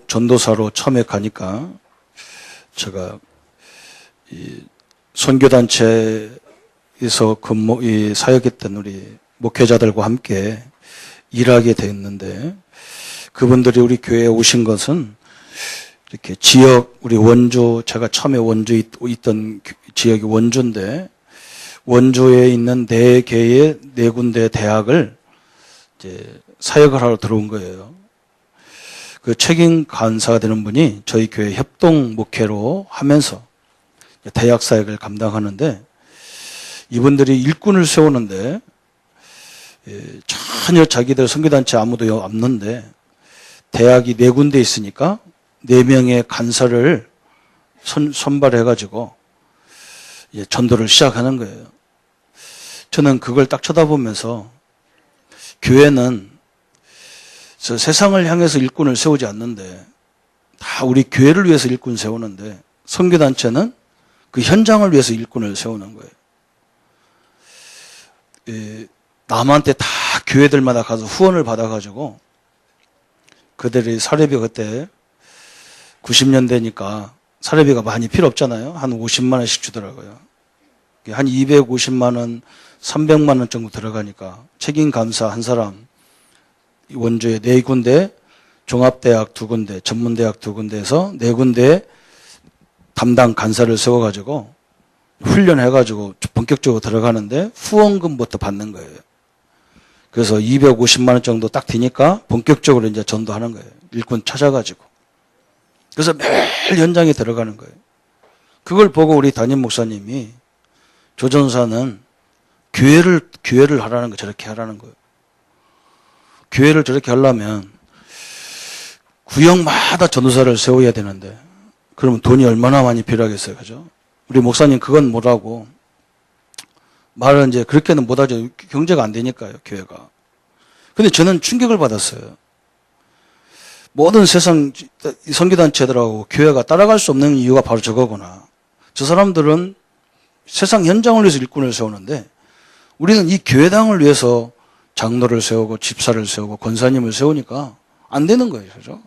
전도사로 처음에 가니까 제가 이 선교단체에서 사역했던 우리 목회자들과 함께 일하게 됐는데 그분들이 우리 교회에 오신 것은 이렇게 지역, 우리 원주, 제가 처음에 원주에 있던 지역이 원주인데 원주에 있는 네 개의 네 군데 대학을 이제 사역을 하러 들어온 거예요. 그 책임 간사가 되는 분이 저희 교회 협동 목회로 하면서 대학 사역을 감당하는데 이분들이 일꾼을 세우는데 전혀 자기들 선교단체 아무도 없는데 대학이 네 군데 있으니까 네 명의 간사를 선발해가지고 전도를 시작하는 거예요. 저는 그걸 딱 쳐다보면서 교회는 저 세상을 향해서 일꾼을 세우지 않는데 다 우리 교회를 위해서 일꾼 세우는데 선교단체는 그 현장을 위해서 일꾼을 세우는 거예요. 남한테 다 교회들마다 가서 후원을 받아가지고 그들이 사례비 그때 90년대니까 사례비가 많이 필요 없잖아요. 한 50만 원씩 주더라고요. 한 250만 원, 300만 원 정도 들어가니까 책임 감사 한 사람 원주에 네 군데, 종합대학 두 군데, 전문대학 두 군데에서 네 군데 담당 간사를 세워가지고 훈련해가지고 본격적으로 들어가는데 후원금부터 받는 거예요. 그래서 250만 원 정도 딱 되니까 본격적으로 이제 전도하는 거예요. 일꾼 찾아가지고. 그래서 매일 현장에 들어가는 거예요. 그걸 보고 우리 담임 목사님이 조전사는 교회를 하라는 거, 저렇게 하라는 거예요. 교회를 저렇게 하려면 구역마다 전도사를 세워야 되는데 그러면 돈이 얼마나 많이 필요하겠어요. 그죠? 우리 목사님 그건 못하고 말은 이제 그렇게는 못하죠. 경제가 안 되니까요. 교회가. 근데 저는 충격을 받았어요. 모든 세상 선교단체들하고 교회가 따라갈 수 없는 이유가 바로 저거구나. 저 사람들은 세상 현장을 위해서 일꾼을 세우는데 우리는 이 교회당을 위해서 장로를 세우고 집사를 세우고 권사님을 세우니까 안 되는 거예요. 그죠?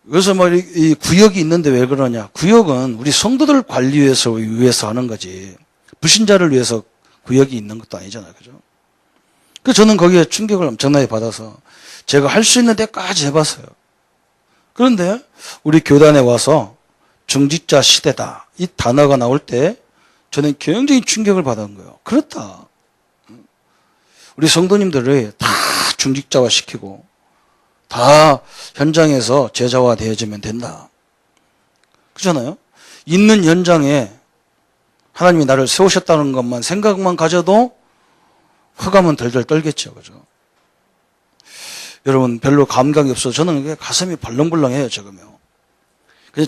그래서 이 구역이 있는데 왜 그러냐. 구역은 우리 성도들 관리 위해서 하는 거지. 불신자를 위해서 구역이 있는 것도 아니잖아요. 그죠? 그래서 저는 거기에 충격을 엄청나게 받아서 제가 할 수 있는 데까지 해봤어요. 그런데 우리 교단에 와서 중직자 시대다. 이 단어가 나올 때 저는 굉장히 충격을 받은 거예요. 그렇다. 우리 성도님들을 다 중직자화 시키고 다 현장에서 제자화 되어지면 된다. 그렇잖아요? 있는 현장에 하나님이 나를 세우셨다는 것만 생각만 가져도 흑암은 덜덜 떨겠죠. 그죠? 여러분 별로 감각이 없어서 저는 가슴이 벌렁벌렁해요. 지금요. 그냥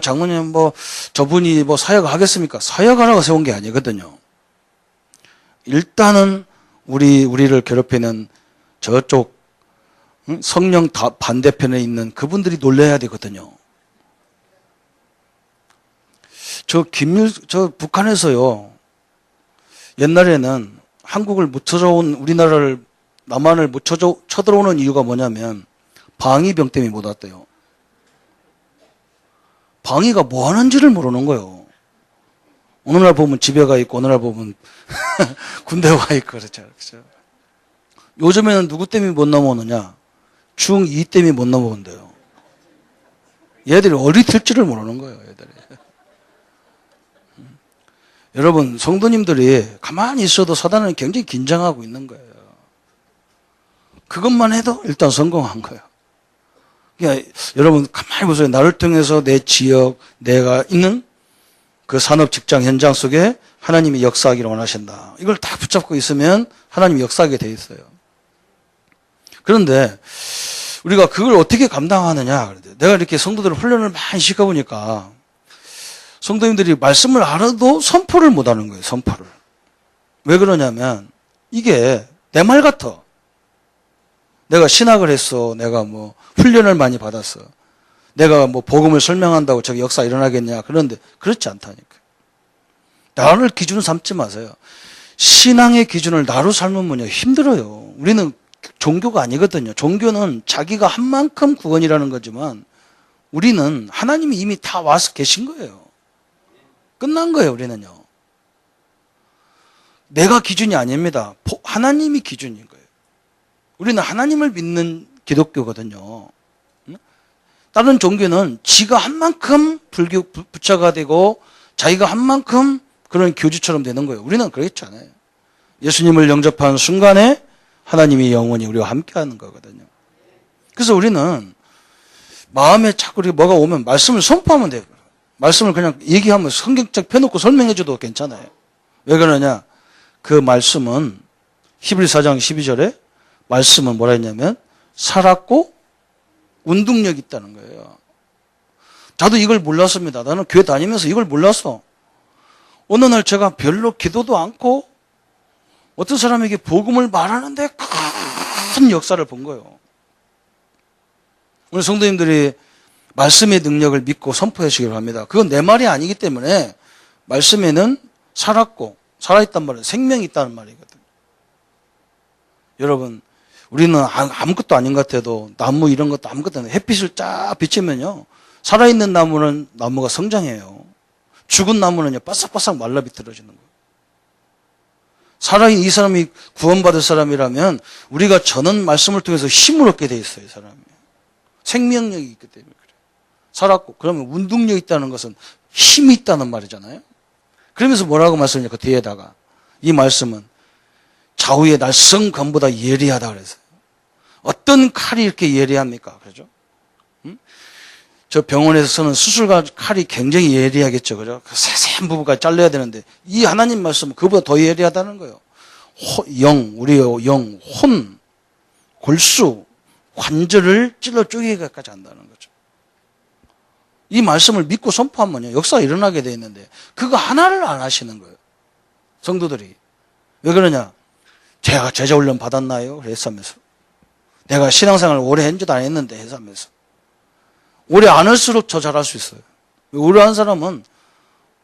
장로님 저분이 사역 하겠습니까? 사역하라고 세운 게 아니거든요. 일단은 우리를 괴롭히는 저쪽 성령 반대편에 있는 그분들이 놀라야 되거든요. 저 북한에서요. 옛날에는 한국을 못 쳐들어온 우리나라를 남한을 못 쳐들어오는 이유가 뭐냐면 방위병 때문에 못 왔대요. 방위가 뭐 하는지를 모르는 거예요. 어느 날 보면 집에 가 있고 어느 날 보면 군대 와 있고 그렇죠. 요즘에는 누구 때문에 못 넘어오느냐? 중2 때문에 못 넘어온대요. 얘들이 어디 튈지를 모르는 거예요. 얘들이. 여러분 성도님들이 가만히 있어도 사단은 굉장히 긴장하고 있는 거예요. 그것만 해도 일단 성공한 거예요. 그러니까 여러분 가만히 보세요. 나를 통해서 내 지역, 내가 있는 그 산업 직장 현장 속에 하나님이 역사하기를 원하신다. 이걸 딱 붙잡고 있으면 하나님이 역사하게 돼 있어요. 그런데 우리가 그걸 어떻게 감당하느냐. 내가 이렇게 성도들을 훈련을 많이 시켜보니까 성도님들이 말씀을 알아도 선포를 못하는 거예요. 선포를. 왜 그러냐면 이게 내 말 같아. 내가 신학을 했어. 내가 훈련을 많이 받았어. 내가 복음을 설명한다고 저기 역사 일어나겠냐. 그런데 그렇지 않다니까. 나를 기준으로 삼지 마세요. 신앙의 기준을 나로 삼으면요 힘들어요. 우리는 종교가 아니거든요. 종교는 자기가 한 만큼 구원이라는 거지만 우리는 하나님이 이미 다 와서 계신 거예요. 끝난 거예요, 우리는요. 내가 기준이 아닙니다. 하나님이 기준인 거예요. 우리는 하나님을 믿는 기독교거든요. 다른 종교는 지가 한 만큼 부처가 되고 자기가 한 만큼 그런 교주처럼 되는 거예요. 우리는 그렇지 않아요. 예수님을 영접한 순간에 하나님이 영원히 우리와 함께하는 거거든요. 그래서 우리는 마음에 자꾸 뭐가 오면 말씀을 선포하면 돼요. 말씀을 그냥 얘기하면 성경책 펴놓고 설명해줘도 괜찮아요. 왜 그러냐? 그 말씀은 히브리 4장 12절에 말씀은 뭐라 했냐면 살았고 운동력이 있다는 거예요. 저도 이걸 몰랐습니다. 나는 교회 다니면서 이걸 몰랐어. 어느 날 제가 별로 기도도 않고 어떤 사람에게 복음을 말하는데 큰 역사를 본 거예요. 오늘 성도님들이 말씀의 능력을 믿고 선포하시기를 합니다. 그건 내 말이 아니기 때문에 말씀에는 살았고 살아있단 말이에요. 생명이 있다는 말이거든요. 여러분, 우리는 아무것도 아닌 것 같아도 나무 이런 것도 아무것도 아니에요. 햇빛을 쫙 비치면요. 살아있는 나무가 성장해요. 죽은 나무는요, 바싹바싹 말라 비틀어지는 거예요. 살아있는 이 사람이 구원받을 사람이라면 우리가 전한 말씀을 통해서 힘을 얻게 돼 있어요, 이 사람이. 생명력이 있기 때문에 그래요. 살았고, 그러면 운동력이 있다는 것은 힘이 있다는 말이잖아요. 그러면서 뭐라고 말씀하냐, 그 뒤에다가. 이 말씀은 좌우의 날성검보다 예리하다 그랬어요. 어떤 칼이 이렇게 예리합니까? 그죠? 저 병원에서 쓰는 수술가 칼이 굉장히 예리하겠죠. 그죠? 그 세세한 부분까지 잘라야 되는데, 이 하나님 말씀은 그보다 더 예리하다는 거예요. 우리의 영, 혼, 골수, 관절을 찔러 쪼개기까지 한다는 거죠. 이 말씀을 믿고 선포하면요, 역사가 일어나게 돼 있는데, 그거 하나를 안 하시는 거예요. 성도들이. 왜 그러냐? 제가 제자훈련 받았나요? 그랬으면서. 내가 신앙생활을 오래 했는지도 안 했는데, 해서면서. 오래 안 할수록 더 잘할 수 있어요. 오래 한 사람은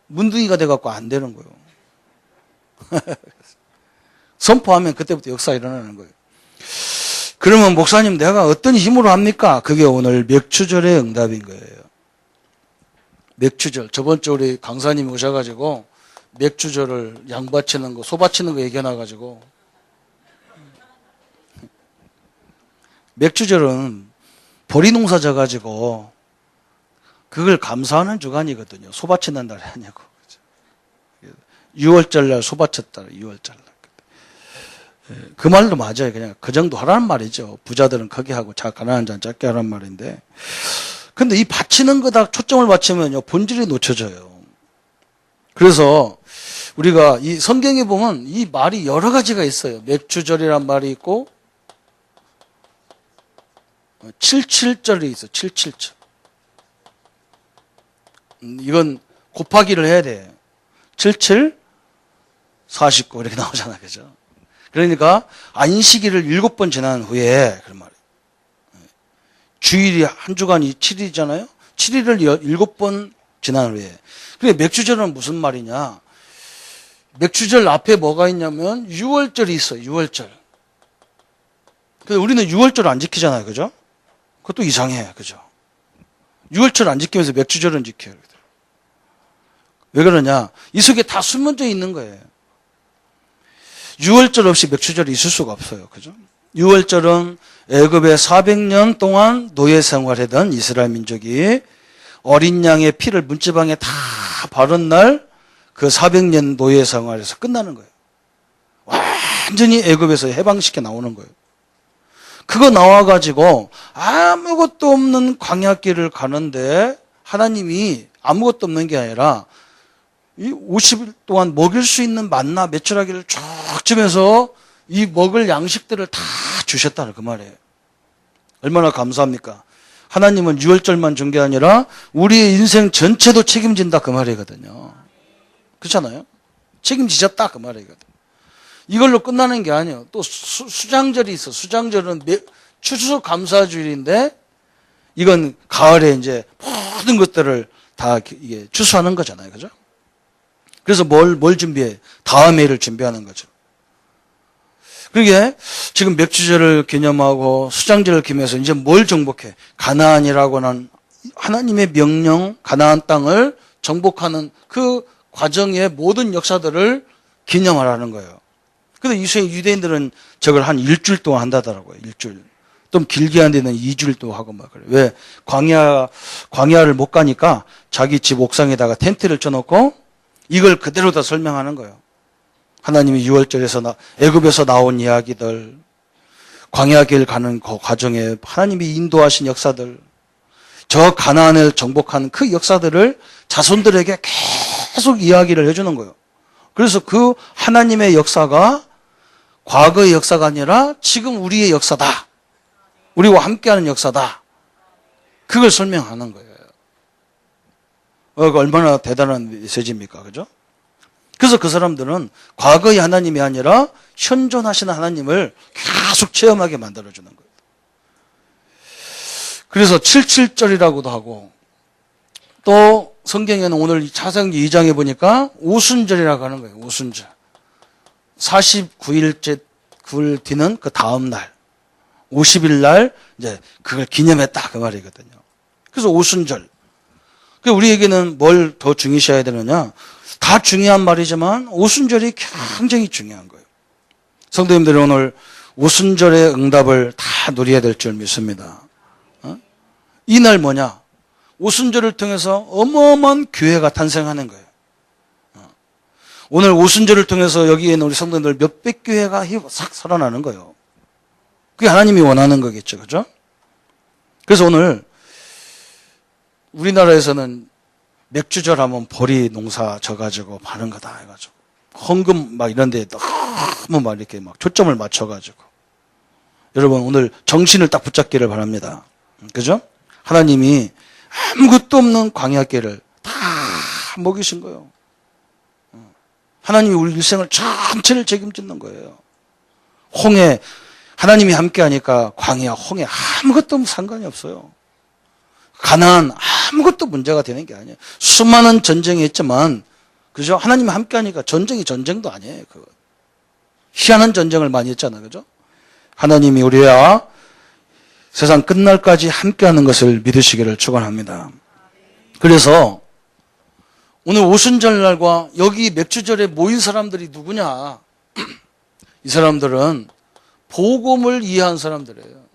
문둥이가 돼갖고 안 되는 거예요. 선포하면 그때부터 역사가 일어나는 거예요. 그러면 목사님, 내가 어떤 힘으로 합니까? 그게 오늘 맥추절의 응답인 거예요. 맥추절. 저번 주 우리 강사님이 오셔가지고 맥추절을 양 바치는 거, 소 바치는 거 얘기해놔가지고. 맥추절은 보리 농사 져가지고 그걸 감사하는 주간이거든요. 소 바치는 날이 아니고. 6월절 날 소 바쳤다. 6월절 날. 그 말도 맞아요. 그냥 그 정도 하라는 말이죠. 부자들은 크게 하고 가난한 자는 작게 하라는 말인데. 근데 이 바치는 거다 초점을 맞추면요, 본질이 놓쳐져요. 그래서 우리가 이 성경에 보면 이 말이 여러 가지가 있어요. 맥추절이란 말이 있고 77절이 있어요. 77절. 이건 곱하기를 해야 돼. 77, 49 이렇게 나오잖아요. 그죠? 그러니까 안식일을 7번 지난 후에 그런 말이에요. 주일이 한 주간이 7일이잖아요. 7일을 7번 지난 후에. 그게 맥추절은 무슨 말이냐? 맥추절 앞에 뭐가 있냐면 6월절이 있어요. 6월절. 근데 우리는 6월절 안 지키잖아요. 그죠? 그것도 이상해. 그죠? 6월절 안 지키면서 맥추절은 지켜요. 왜 그러냐? 이 속에 다 숨어져 있는 거예요. 6월절 없이 맥추절이 있을 수가 없어요. 그죠? 6월절은 애굽에 400년 동안 노예 생활하던 이스라엘 민족이 어린 양의 피를 문지방에 다 바른 날 그 400년 노예 생활에서 끝나는 거예요. 완전히 애굽에서 해방시켜 나오는 거예요. 그거 나와가지고 아무것도 없는 광야길을 가는데 하나님이 아무것도 없는 게 아니라 이 50일 동안 먹일 수 있는 만나 메추라기를 쭉 주면서 이 먹을 양식들을 다 주셨다는 그 말이에요. 얼마나 감사합니까? 하나님은 6월절만 준 게 아니라 우리의 인생 전체도 책임진다 그 말이거든요. 그렇잖아요? 책임지셨다 그 말이거든요. 이걸로 끝나는 게 아니에요. 또 수장절이 있어. 수장절은 추수감사주일인데 이건 가을에 이제 모든 것들을 다 이게 추수하는 거잖아요. 그죠? 그래서 뭘 준비해? 다음 해를 준비하는 거죠. 그러게 지금 맥주절을 기념하고 수장절을 기념해서 이제 뭘 정복해? 가나안이라고는 하나님의 명령, 가나안 땅을 정복하는 그 과정의 모든 역사들을 기념하라는 거예요. 근데 유대인들은 저걸 한 일주일 동안 한다더라고요. 일주일. 좀 길게 한 데는 2주일 동안 하고 막 그래요. 왜? 광야를 못 가니까 자기 집 옥상에다가 텐트를 쳐놓고 이걸 그대로 다 설명하는 거예요. 하나님이 6월절에서 애굽에서 나온 이야기들, 광야길 가는 그 과정에 하나님이 인도하신 역사들, 저 가나안을 정복한 그 역사들을 자손들에게 계속 이야기를 해주는 거예요. 그래서 그 하나님의 역사가 과거의 역사가 아니라 지금 우리의 역사다. 우리와 함께하는 역사다. 그걸 설명하는 거예요. 얼마나 대단한 메시지입니까? 그죠? 그래서 그 사람들은 과거의 하나님이 아니라 현존하시는 하나님을 계속 체험하게 만들어주는 거예요. 그래서 77절이라고도 하고 또 성경에는 오늘 차세기 2장에 보니까 오순절이라고 하는 거예요. 오순절. 49일째 9일 뒤는 그 다음 날 50일 날 이제 그걸 기념했다 그 말이거든요. 그래서 오순절. 우리에게는 뭘 더 중요시해야 되느냐? 다 중요한 말이지만 오순절이 굉장히 중요한 거예요. 성도님들이 오늘 오순절의 응답을 다 누려야 될 줄 믿습니다. 이날 뭐냐? 오순절을 통해서 어마어마한 교회가 탄생하는 거예요. 오늘 오순절을 통해서 여기에 있는 우리 성도님들 몇백 교회가 싹 살아나는 거예요. 그게 하나님이 원하는 거겠죠. 그죠? 그래서 오늘 우리나라에서는 맥주절 하면 보리 농사 져가지고 파는 거다 해가지고 헌금 막 이런 데에 너무 막 이렇게 막 초점을 맞춰가지고 여러분 오늘 정신을 딱 붙잡기를 바랍니다. 그죠? 하나님이 아무것도 없는 광야길을 다 먹이신 거예요. 하나님이 우리 일생을 전체를 책임지는 거예요. 홍해 하나님이 함께하니까 광야, 홍해 아무것도 상관이 없어요. 가나안 아무것도 문제가 되는 게 아니에요. 수많은 전쟁이 있지만 그죠? 하나님이 함께하니까 전쟁이 전쟁도 아니에요. 그거. 희한한 전쟁을 많이 했잖아요. 그죠? 하나님이 우리와 세상 끝날까지 함께하는 것을 믿으시기를 축원합니다. 그래서 오늘 오순절날과 여기 맥주절에 모인 사람들이 누구냐? 이 사람들은 복음을 이해한 사람들이에요.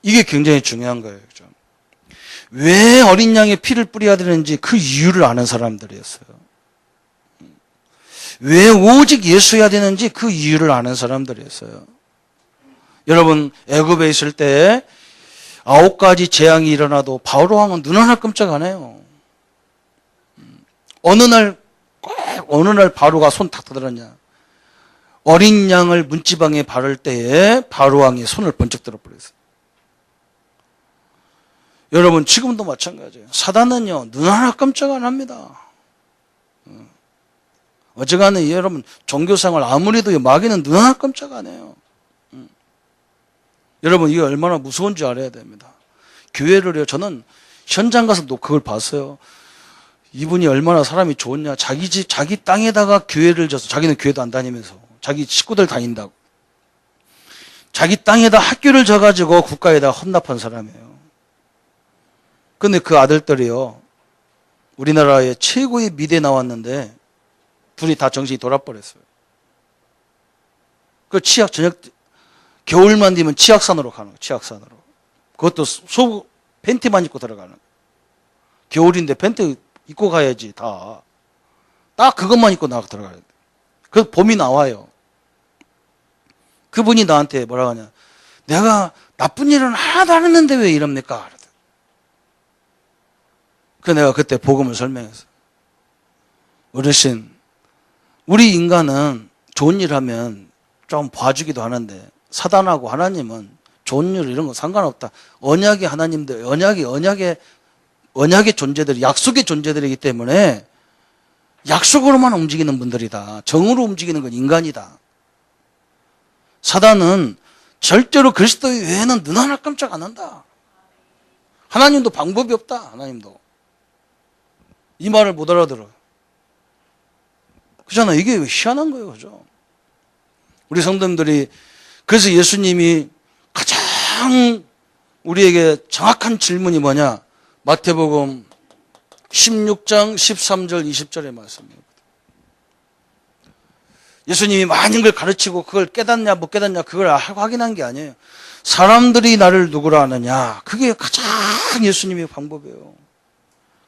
이게 굉장히 중요한 거예요. 그죠? 왜 어린 양의 피를 뿌려야 되는지 그 이유를 아는 사람들이었어요. 왜 오직 예수여야 되는지 그 이유를 아는 사람들이었어요. 여러분 애굽에 있을 때 9가지 재앙이 일어나도 바로 왕은 눈 하나 끔찍 안 해요. 어느 날 바로가 손 탁 들었냐. 어린 양을 문지방에 바를 때에 바로 왕이 손을 번쩍 들어버렸어요. 여러분 지금도 마찬가지예요. 사단은요 눈 하나 깜짝 안 합니다. 어지간히 여러분 종교생활 아무리도 마귀는 눈 하나 깜짝 안 해요. 여러분 이게 얼마나 무서운지 알아야 됩니다. 교회를요 저는 현장 가서도 그걸 봤어요. 이분이 얼마나 사람이 좋냐. 자기 집 자기 땅에다가 교회를 져서 자기는 교회도 안 다니면서 자기 식구들 다닌다고 자기 땅에다 학교를 져가지고 국가에다 헌납한 사람이에요. 근데 그 아들들이요 우리나라의 최고의 미대 나왔는데 둘이 다 정신이 돌아버렸어요. 그 치약 저녁 겨울만 되면 치약산으로 가는 거예요. 치약산으로. 그것도 속 팬티만 입고 들어가는 거예요. 겨울인데 팬티 입고 가야지 다. 딱 그것만 입고 나가 들어가야 돼. 그 봄이 나와요. 그분이 나한테 뭐라고 하냐. 내가 나쁜 일은 하나도 안 했는데 왜 이럽니까? 그 내가 그때 복음을 설명했어. 어르신, 우리 인간은 좋은 일 하면 좀 봐주기도 하는데 사단하고 하나님은 좋은 일 이런 거 상관없다. 언약의 하나님들, 언약의 존재들이 약속의 존재들이기 때문에 약속으로만 움직이는 분들이다. 정으로 움직이는 건 인간이다. 사단은 절대로 그리스도 외에는 눈 하나 깜짝 안 한다. 하나님도 방법이 없다. 하나님도. 이 말을 못 알아들어요. 그잖아요. 이게 희한한 거예요. 그죠? 우리 성도님들이, 그래서 예수님이 가장 우리에게 정확한 질문이 뭐냐? 마태복음 16장 13절 20절의 말씀입니다. 예수님이 많은 걸 가르치고 그걸 깨닫냐 못 깨닫냐 그걸 확인한 게 아니에요. 사람들이 나를 누구라 하느냐. 그게 가장 예수님의 방법이에요.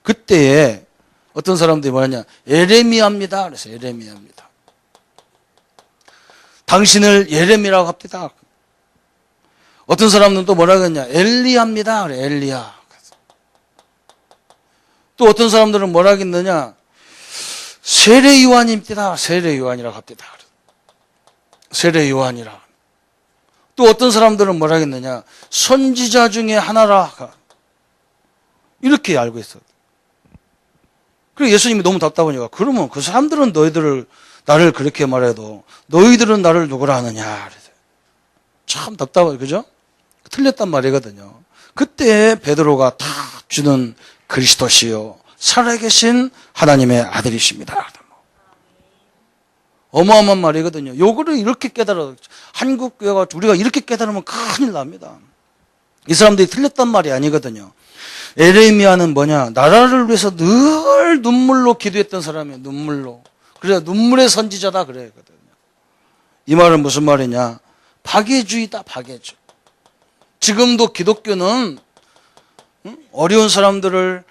그때에 어떤 사람들이 뭐냐? 예레미야입니다. 그래서 예레미야입니다. 당신을 예레미야라고 합니다. 어떤 사람들은 또 뭐라 그랬냐? 엘리야입니다. 그래, 엘리야. 또 어떤 사람들은 뭐라 하겠느냐? 세례 요한입니다. 세례 요한이라고 합니다. 세례 요한이라. 또 어떤 사람들은 뭐라 하겠느냐? 선지자 중에 하나라. 이렇게 알고 있어요. 그리고 예수님이 너무 답답하니까, 그러면 그 사람들은 나를 그렇게 말해도 너희들은 나를 누구라 하느냐. 참 답답해요. 그죠? 틀렸단 말이거든요. 그때 베드로가 다 주는 그리스도시요 살아계신 하나님의 아들이십니다. 어마어마한 말이거든요. 요거를 이렇게 깨달아, 한국 교회가 우리가 이렇게 깨달으면 큰일 납니다. 이 사람들이 틀렸단 말이 아니거든요. 에레미야는 뭐냐? 나라를 위해서 늘 눈물로 기도했던 사람이에요. 눈물로. 그래서 눈물의 선지자다 그래거든요. 이 말은 무슨 말이냐? 박애주의다, 박애주의. 지금도 기독교는 어려운 사람들을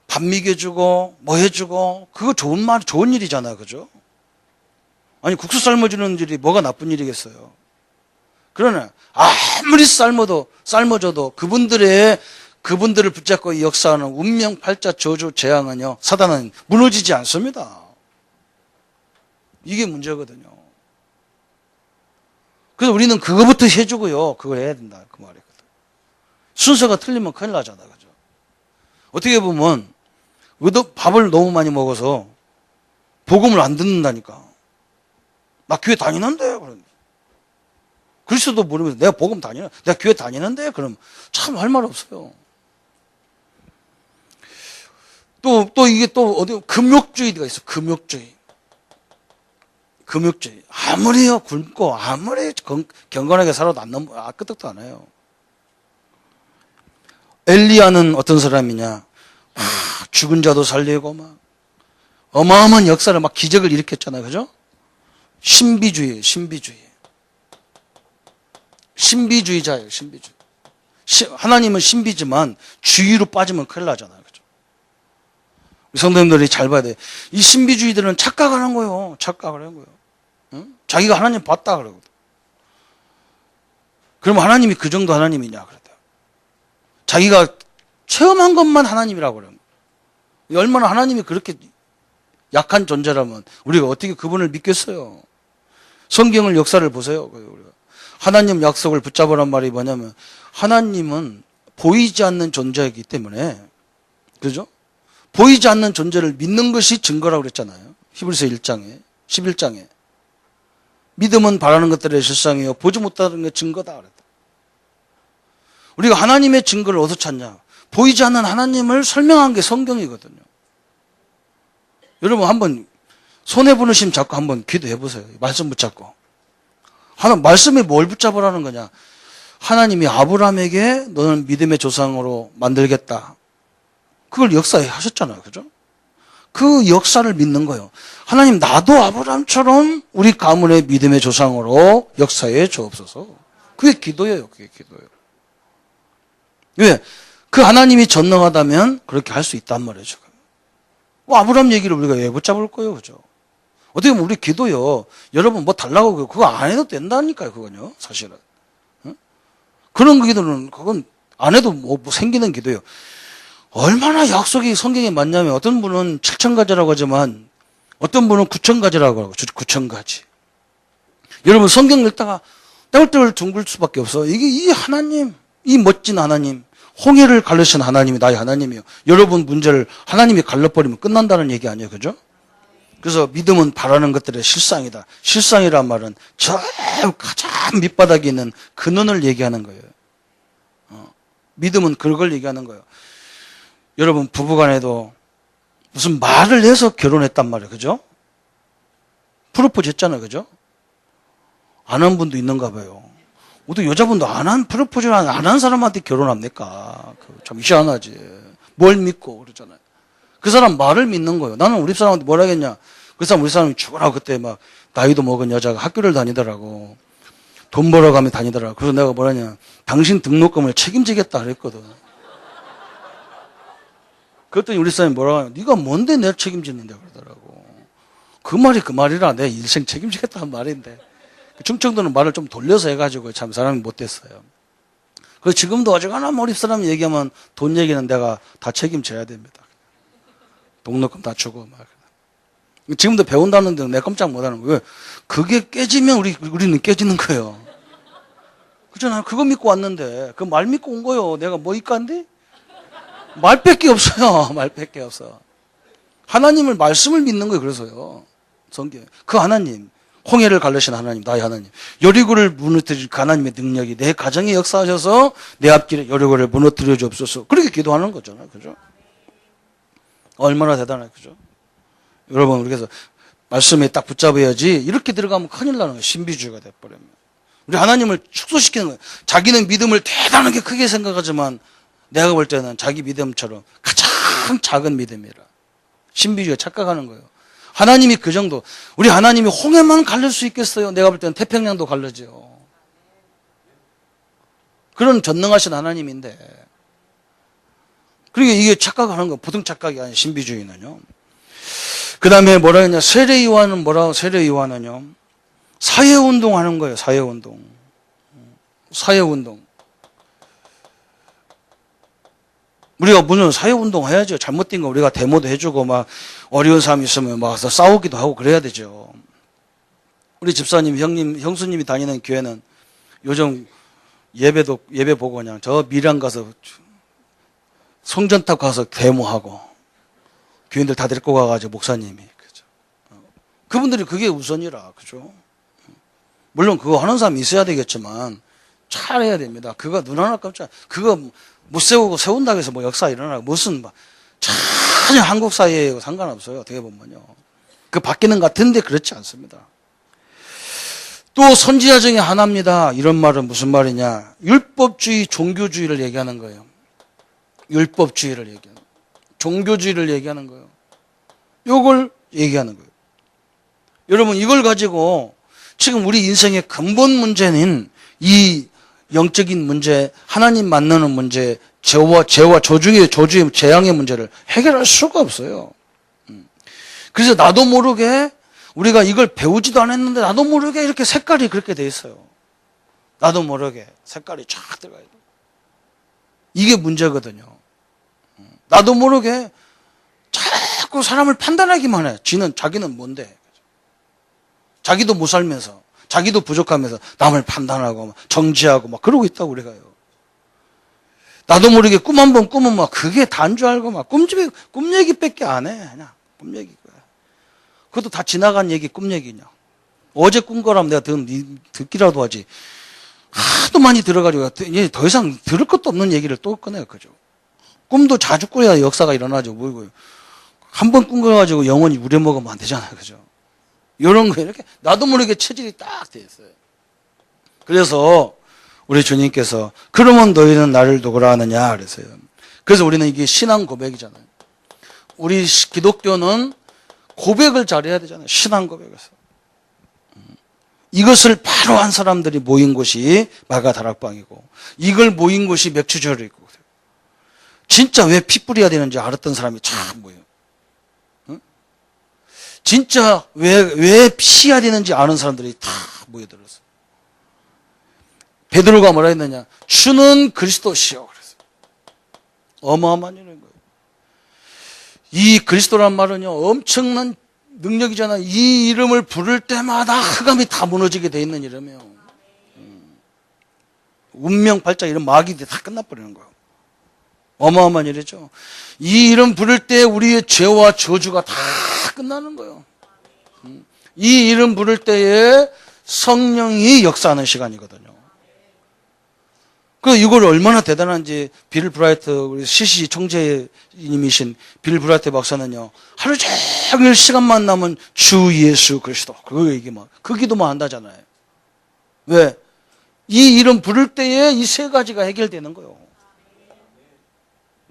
밥 먹여주고 뭐 해주고 그거 좋은 일이잖아요. 그죠? 아니 국수 삶아주는 일이 뭐가 나쁜 일이겠어요. 그러나 아무리 삶아줘도 그분들을 붙잡고 역사하는 운명 팔자 저주 재앙은요, 사단은 무너지지 않습니다. 이게 문제거든요. 그래서 우리는 그거부터 해주고요, 그걸 해야 된다 그 말이거든. 순서가 틀리면 큰일 나잖아. 그죠? 어떻게 보면 밥을 너무 많이 먹어서 복음을 안 듣는다니까. 나 교회 다니는데. 그리스도 모르면서 내가 내가 교회 다니는데. 그럼 참 할 말 없어요. 또 이게 또 어디 금욕주의가 있어. 금욕주의. 아무리요 굶고 아무리 경건하게 살아도 끄떡도 안 해요. 엘리야는 어떤 사람이냐? 죽은 자도 살리고 막 어마어마한 역사를 막 기적을 일으켰잖아요. 그죠? 신비주의예요. 신비주의자예요. 하나님은 신비지만 주의로 빠지면 큰일 나잖아요. 그죠? 성도님들이 잘 봐야 돼요. 이 신비주의들은 착각을 하는 거예요. 응? 자기가 하나님 봤다 그러거든. 그러면 하나님이 그 정도 하나님이냐 그러다. 자기가 체험한 것만 하나님이라고 그래요. 얼마나 하나님이 그렇게 약한 존재라면 우리가 어떻게 그분을 믿겠어요? 성경을 역사를 보세요. 우리가 하나님 약속을 붙잡으란 말이 뭐냐면 하나님은 보이지 않는 존재이기 때문에, 그죠? 보이지 않는 존재를 믿는 것이 증거라고 그랬잖아요. 히브리서 1장에 11장에 믿음은 바라는 것들의 실상이요 보지 못하는 게 증거다 그랬다. 우리가 하나님의 증거를 어디서 찾냐? 보이지 않는 하나님을 설명한 게 성경이거든요. 여러분 한번 손에 부르심 잡고 한번 기도해 보세요. 말씀 붙잡고. 말씀이 뭘 붙잡으라는 거냐? 하나님이 아브라함에게 너는 믿음의 조상으로 만들겠다. 그걸 역사에 하셨잖아요. 그죠? 그 역사를 믿는 거예요. 하나님 나도 아브라함처럼 우리 가문의 믿음의 조상으로 역사에 주옵소서. 그게 기도예요. 왜? 그 하나님이 전능하다면 그렇게 할 수 있단 말이죠. 아브라함 얘기를 우리가 왜 붙잡을 거예요? 그죠? 어떻게 보면 우리 기도요. 여러분 뭐 달라고 그거 안 해도 된다니까요. 그건요. 사실은. 응? 그런 기도는 그건 안 해도 뭐 생기는 기도예요. 얼마나 약속이 성경에 많냐면 어떤 분은 7,000가지라고 하지만 어떤 분은 9,000가지라고 하고 9,000가지. 여러분 성경 읽다가 떼굴떼굴 둥글 수밖에 없어. 이게 이 하나님, 이 멋진 하나님, 홍해를 가르신 하나님이 나의 하나님이에요. 여러분 문제를 하나님이 갈라버리면 끝난다는 얘기 아니에요. 그죠? 그래서 믿음은 바라는 것들의 실상이다. 실상이란 말은 저 가장 밑바닥에 있는 근원을 얘기하는 거예요. 믿음은 그걸 얘기하는 거예요. 여러분 부부간에도 무슨 말을 해서 결혼했단 말이에요. 그죠? 프로포즈 했잖아요. 그죠? 안 한 분도 있는가 봐요. 어떻게 여자분도 프로포즈를 안 한 사람한테 결혼합니까? 참 희한하지. 뭘 믿고 그러잖아요. 그 사람 말을 믿는 거예요. 나는 우리 사람한테 뭘 하겠냐. 그 사람 우리 사람이 죽어라. 그때 막 나이도 먹은 여자가 학교를 다니더라고. 돈 벌어가며 다니더라고. 그래서 내가 뭐라냐. 당신 등록금을 책임지겠다 그랬거든. 그랬더니 우리 사람이 뭐라고 하냐. 네가 뭔데 내가 책임지는데 그러더라고. 그 말이 그 말이라 내 인생 책임지겠다는 말인데. 충청도는 말을 좀 돌려서 해가지고 참 사람이 못됐어요. 그래서 지금도 어지간한 우리 사람이 얘기하면 돈 얘기는 내가 다 책임져야 됩니다. 등록금 다 주고 막. 지금도 배운다는데 내가 깜짝 못하는 거예요. 그게 깨지면 우리는 깨지는 거예요. 그렇잖아요. 그거 믿고 왔는데 그 말 믿고 온 거예요. 내가 뭐 이까인데? 말밖에 없어요. 말밖에 없어. 하나님을 말씀을 믿는 거예요. 그래서요. 성경 그 하나님 홍해를 갈르신 하나님 나의 하나님 여리고를 무너뜨릴 그 하나님의 능력이 내 가정에 역사하셔서 내 앞길에 여리고를 무너뜨려 주옵소서. 그렇게 기도하는 거잖아요. 그죠? 얼마나 대단해요. 그죠? 여러분, 그래서 말씀에 딱 붙잡아야지 이렇게 들어가면 큰일 나는 거예요. 신비주의가 돼버리면. 우리 하나님을 축소시키는 거예요. 자기는 믿음을 대단하게 크게 생각하지만 내가 볼 때는 자기 믿음처럼 가장 작은 믿음이라. 신비주의가 착각하는 거예요. 하나님이 그 정도. 우리 하나님이 홍해만 갈릴 수 있겠어요? 내가 볼 때는 태평양도 갈르죠. 그런 전능하신 하나님인데. 그러니까 이게 착각하는 거. 보통 착각이 아니에요. 신비주의는요. 그 다음에 뭐라 했냐. 세례요한은 뭐라고? 세례요한은요. 사회운동 하는 거예요. 사회운동. 사회운동. 우리가 무슨 사회운동 해야죠. 잘못된 거 우리가 데모도 해주고 막 어려운 사람 있으면 막 싸우기도 하고 그래야 되죠. 우리 집사님, 형수님이 다니는 교회는 요즘 예배 보고 그냥 저 밀양 가서 송전탑 가서 데모하고 교인들 다 데리고 가가지고 목사님이. 그죠. 그분들이 그게 우선이라. 그죠. 물론 그거 하는 사람이 있어야 되겠지만 잘해야 됩니다. 그거 눈 하나 깜짝 그거 못 세운다고 해서 뭐 역사 일어나고 무슨 전혀 한국 사회에 상관없어요. 어떻게 보면요. 그 바뀌는 것 같은데 그렇지 않습니다. 또 선지자 중에 하나입니다. 이런 말은 무슨 말이냐. 율법주의, 종교주의를 얘기하는 거예요. 율법주의를 얘기하는 거예요. 종교주의를 얘기하는 거예요. 이걸 얘기하는 거예요. 여러분 이걸 가지고 지금 우리 인생의 근본 문제는 이 영적인 문제, 하나님 만나는 문제, 죄와 저주의 재앙의 문제를 해결할 수가 없어요. 그래서 나도 모르게 우리가 이걸 배우지도 않았는데 나도 모르게 이렇게 색깔이 그렇게 돼 있어요. 나도 모르게 색깔이 쫙 들어가요. 이게 문제거든요. 나도 모르게 자꾸 사람을 판단하기만 해. 자기는 뭔데? 자기도 못 살면서. 자기도 부족하면서 남을 판단하고 막 정지하고 막 그러고 있다고 우리가요. 나도 모르게 꿈 한 번 꾸면 막 그게 다인 줄 알고 막 꿈 얘기밖에 안 해. 그냥 꿈 얘기고요. 그것도 다 지나간 얘기 꿈 얘기냐. 어제 꾼 거라면 내가 듣기라도 하지. 하도 많이 들어가지고 이제 더 이상 들을 것도 없는 얘기를 또 꺼내요. 그죠. 꿈도 자주 꾸려야 역사가 일어나죠. 뭐고요. 한 번 꾼 거 가지고 영원히 우려먹으면 안 되잖아요. 그죠. 이런 거 이렇게 나도 모르게 체질이 딱 돼 있어요. 그래서 우리 주님께서 그러면 너희는 나를 누구라 하느냐 그랬어요. 그래서 우리는 이게 신앙 고백이잖아요. 우리 기독교는 고백을 잘해야 되잖아요. 신앙 고백에서. 이것을 바로 한 사람들이 모인 곳이 마가 다락방이고 이걸 모인 곳이 맥주절이고 진짜 왜 피 뿌려야 되는지 알았던 사람이 참 모여요. 진짜 왜 피해야 되는지 아는 사람들이 다 모여들었어요. 베드로가 뭐라 했느냐. 주는 그리스도시요. 그랬어요. 어마어마한 일인 거예요. 이 그리스도란 말은요. 엄청난 능력이잖아요. 이 이름을 부를 때마다 흑암이 다 무너지게 돼 있는 이름이에요. 운명 발작 이런 마귀들이 다 끝나버리는 거예요. 어마어마한 일이죠. 이 이름 부를 때 우리의 죄와 저주가 다 끝나는 거예요. 이 이름 부를 때에 성령이 역사하는 시간이거든요. 그 이걸 얼마나 대단한지 빌 브라이트 우리 CCC 총재님이신 빌 브라이트 박사는요, 하루 종일 시간만 남은 주 예수 그리스도 그거 얘기만 그 기도만 한다잖아요. 왜? 이 이름 부를 때에 이 세 가지가 해결되는 거예요.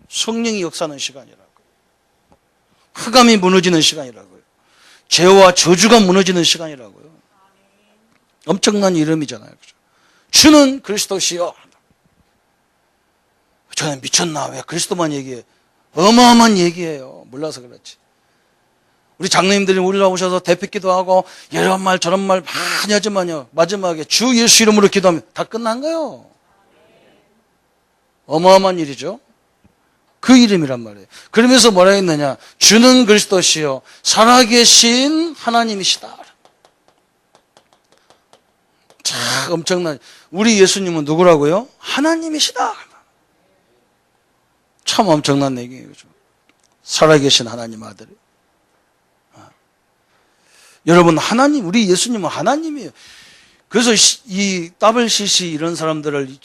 성령이 역사하는 시간이라고요. 흑암이 무너지는 시간이라고요. 죄와 저주가 무너지는 시간이라고요. 엄청난 이름이잖아요. 그죠? 주는 그리스도시여. 저는 미쳤나? 왜 그리스도만 얘기해? 어마어마한 얘기예요. 몰라서 그렇지. 우리 장로님들이 올라오셔서 대피기도 하고 이런 말 저런 말 많이 하지만요, 마지막에 주 예수 이름으로 기도하면 다 끝난 거예요. 어마어마한 일이죠. 그 이름이란 말이에요. 그러면서 뭐라 했느냐? 주는 그리스도시요 살아계신 하나님이시다. 참 엄청난. 우리 예수님은 누구라고요? 하나님이시다. 참 엄청난 얘기예요. 그죠? 살아계신 하나님 아들. 여러분, 하나님, 우리 예수님은 하나님이에요. 그래서 이 WCC 이런 사람들을,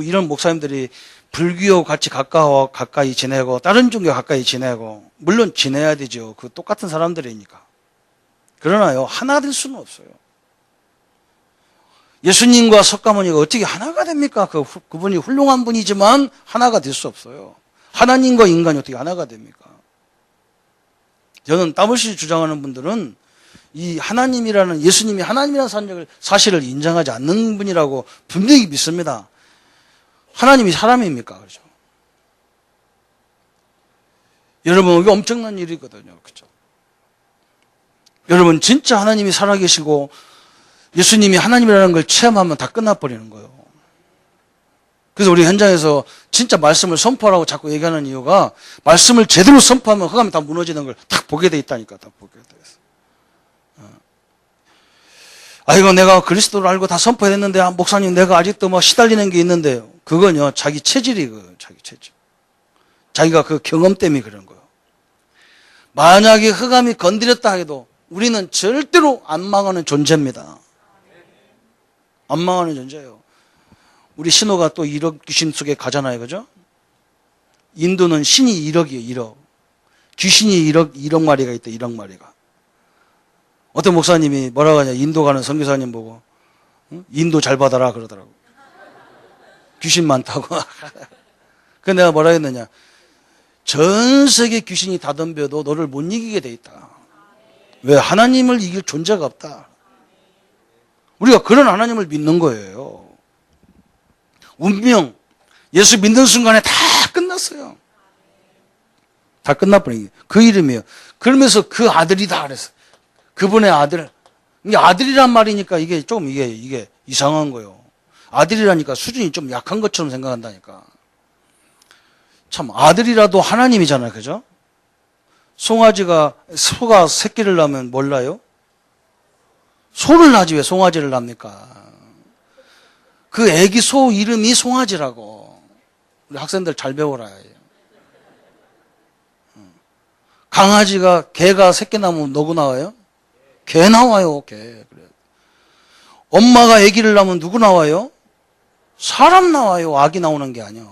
이런 목사님들이 불교와 같이 가까이 지내고, 다른 종교 가까이 지내고, 물론 지내야 되죠. 그 똑같은 사람들이니까. 그러나요, 하나 될 수는 없어요. 예수님과 석가모니가 어떻게 하나가 됩니까? 그분이 훌륭한 분이지만 하나가 될 수 없어요. 하나님과 인간이 어떻게 하나가 됩니까? 저는 WCC 주장하는 분들은 이 하나님이라는, 예수님이 하나님이라는 사실을 인정하지 않는 분이라고 분명히 믿습니다. 하나님이 사람입니까? 그렇죠? 여러분, 이게 엄청난 일이거든요. 그렇죠? 여러분, 진짜 하나님이 살아계시고 예수님이 하나님이라는 걸 체험하면 다 끝나버리는 거예요. 그래서 우리 현장에서 진짜 말씀을 선포하라고 자꾸 얘기하는 이유가, 말씀을 제대로 선포하면 흑암이 다 무너지는 걸 딱 보게 돼 있다니까. 다 보게 돼 있어. 이거 내가 그리스도를 알고 다 선포했는데, 목사님 내가 아직도 뭐 시달리는 게 있는데요. 그건요, 자기 체질이거든요. 자기 체질. 자기가 그 경험 때문에 그런 거예요. 만약에 흑암이 건드렸다 해도 우리는 절대로 안 망하는 존재입니다. 안 망하는 존재예요. 우리 신호가 또 1억 귀신 속에 가잖아요. 그죠? 인도는 신이 1억이에요. 1억. 귀신이 1억 마리가 있다. 1억 마리가. 어떤 목사님이 뭐라고 하냐, 인도 가는 선교사님 보고, 인도 잘 받아라 그러더라고. 귀신 많다고. 그 내가 뭐라 했느냐, 전 세계 귀신이 다 덤벼도 너를 못 이기게 돼 있다. 왜? 하나님을 이길 존재가 없다. 우리가 그런 하나님을 믿는 거예요. 운명, 예수 믿는 순간에 다 끝났어요. 다 끝나버린 그 이름이에요. 그러면서 그 아들이다 그랬어요. 그분의 아들. 이게 아들이란 말이니까 이게 좀 이게 이상한 거예요. 아들이라니까 수준이 좀 약한 것처럼 생각한다니까. 참, 아들이라도 하나님이잖아요. 그죠? 소가 새끼를 낳으면 몰라요? 소를 낳지 왜 송아지를 낳습니까? 그 애기 소 이름이 송아지라고. 우리 학생들 잘 배워라. 개가 새끼 낳으면 누구 나와요? 개 나와요, 개. 그래. 엄마가 아기를 낳으면 누구 나와요? 사람 나와요. 아기 나오는 게 아니야.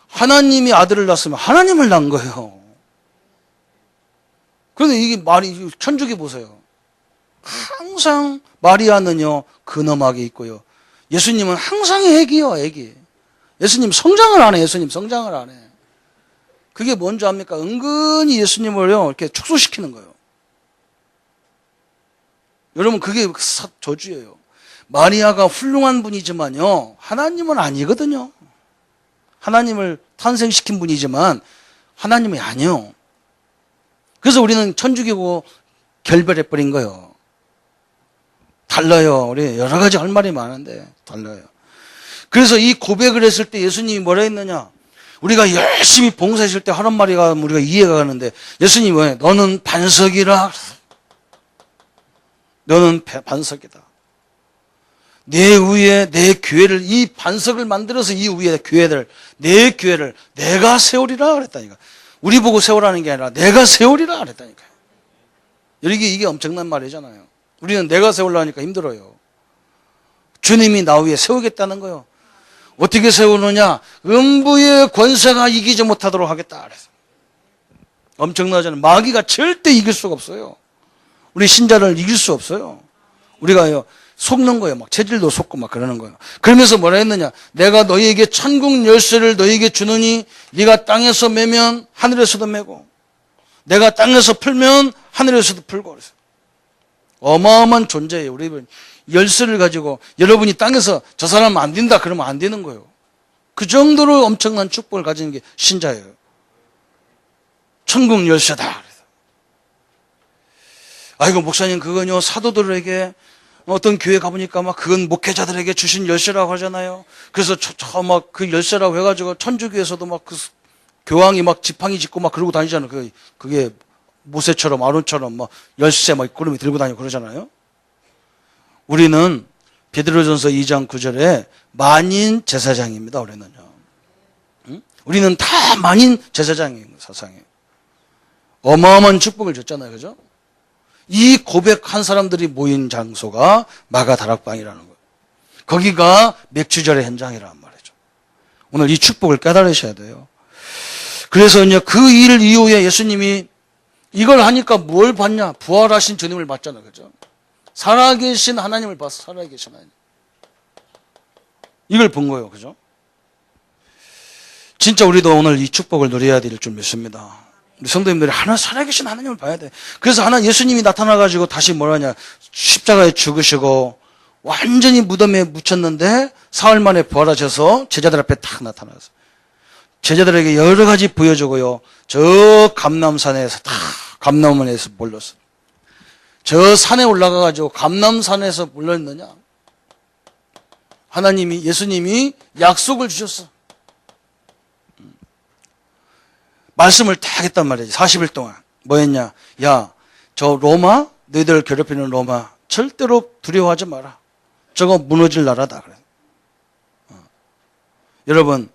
하나님이 아들을 낳았으면 하나님을 낳은 거예요. 그런데 이게 천주교 보세요. 항상 마리아는요, 근엄하게 있고요. 예수님은 항상 애기요, 애기. 예수님 성장을 안 해, 예수님 성장을 안 해. 그게 뭔지 압니까? 은근히 예수님을요, 이렇게 축소시키는 거예요. 여러분, 그게 저주예요. 마리아가 훌륭한 분이지만요, 하나님은 아니거든요. 하나님을 탄생시킨 분이지만, 하나님이 아니요. 그래서 우리는 천주교고 결별해버린 거예요. 달라요. 우리 여러 가지 할 말이 많은데, 달라요. 그래서 이 고백을 했을 때 예수님이 뭐라 했느냐? 우리가 열심히 봉사했을 때 하는 말이가 우리가 이해가 가는데, 예수님이 뭐예요? 너는 반석이라. 너는 반석이다. 내 위에 내 교회를, 이 반석을 만들어서 이 위에 내 교회를 내가 세우리라 그랬다니까. 우리 보고 세우라는 게 아니라 내가 세우리라 그랬다니까요. 이게 엄청난 말이잖아요. 우리는 내가 세우려니까 힘들어요. 주님이 나 위에 세우겠다는 거예요. 어떻게 세우느냐? 음부의 권세가 이기지 못하도록 하겠다. 그래서 엄청나잖아요. 마귀가 절대 이길 수가 없어요. 우리 신자를 이길 수 없어요. 우리가요, 속는 거예요. 막 체질도 속고 막 그러는 거예요. 그러면서 뭐라 했느냐? 내가 너희에게 천국 열쇠를 너희에게 주느니 네가 땅에서 매면 하늘에서도 매고 내가 땅에서 풀면 하늘에서도 풀고. 그래서 어마어마한 존재예요. 우리 열쇠를 가지고 여러분이 땅에서 저 사람 안 된다 그러면 안 되는 거예요. 그 정도로 엄청난 축복을 가지는 게 신자예요. 천국 열쇠다. 아이고 목사님 그건요 사도들에게 어떤 교회 가보니까 막 그건 목회자들에게 주신 열쇠라고 하잖아요. 그래서 저 막 그 열쇠라고 해가지고 천주교에서도 막 그 교황이 막 지팡이 짚고 막 그러고 다니잖아요. 그게 모세처럼 아론처럼 막 열쇠 막 구름이 들고 다니고 그러잖아요. 우리는 베드로전서 2장 9절에 만인 제사장입니다. 우리는요. 응? 우리는 다 만인 제사장이에요. 세상에. 어마어마한 축복을 줬잖아요. 그죠? 이 고백한 사람들이 모인 장소가 마가 다락방이라는 거예요. 거기가 맥주절의 현장이란 말이죠. 오늘 이 축복을 깨달으셔야 돼요. 그래서 이제 그 일 이후에 예수님이 이걸 하니까 뭘 봤냐? 부활하신 주님을 봤잖아요. 그죠? 살아계신 하나님을 봤어. 살아계신 하나님. 이걸 본 거예요. 그죠? 진짜 우리도 오늘 이 축복을 누려야 될 줄 믿습니다. 우리 성도님들이 하나 살아계신 하나님을 봐야 돼. 그래서 하나 예수님이 나타나가지고 다시 뭐라냐? 십자가에 죽으시고 완전히 무덤에 묻혔는데 사흘 만에 부활하셔서 제자들 앞에 딱 나타나서 제자들에게 여러 가지 보여주고요. 저 감람산에서 다 감람원에서 몰렸어. 저 산에 올라가가지고 감람산에서 몰렸느냐? 하나님이 예수님이 약속을 주셨어. 말씀을 딱 했단 말이지. 40일 동안. 뭐 했냐? 야, 저 로마, 너희들 괴롭히는 로마 절대로 두려워하지 마라. 저거 무너질 나라다. 그래. 여러분,